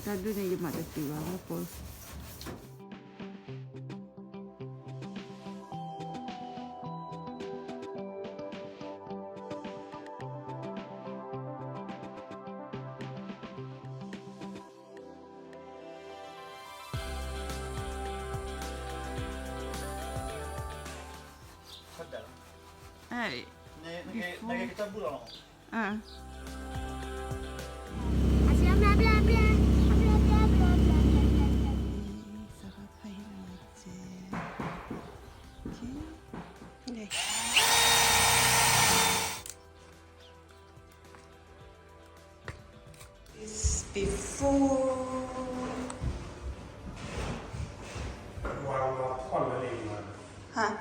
Saturday you might see one post. Hey. Nagkikitabu lang ako. Ah. Bla bla bla bla bla bla bla bla. Sarap highlight. Okay. Okay. This before. Huh?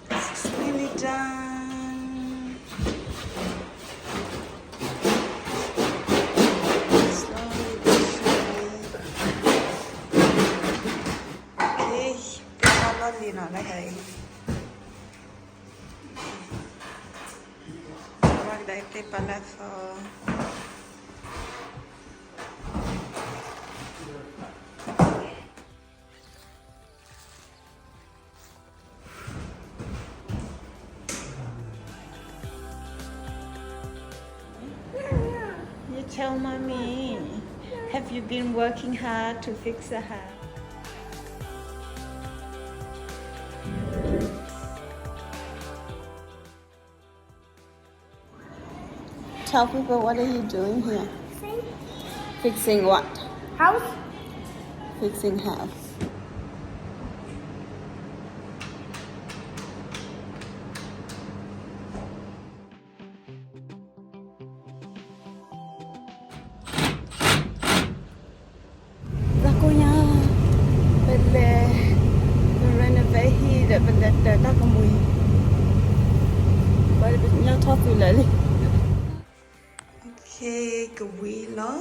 This is nearly done. Slowly but surely. Okay, rất là gì nó đây hay. Các đây tiếp là for. You tell mommy, have you been working hard to fix the house? Tell people what are you doing here? Fixing what? House. Fixing house. Zakunya bele renovate here bele ta có mùi. Bởi vì nhau thoát từ lại đi. Okay, Gawilo.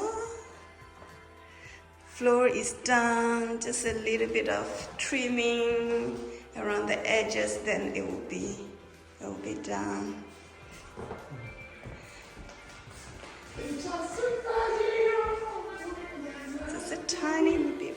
Floor is done. Just a little bit of trimming around the edges, then it will be done. Just a tiny bit.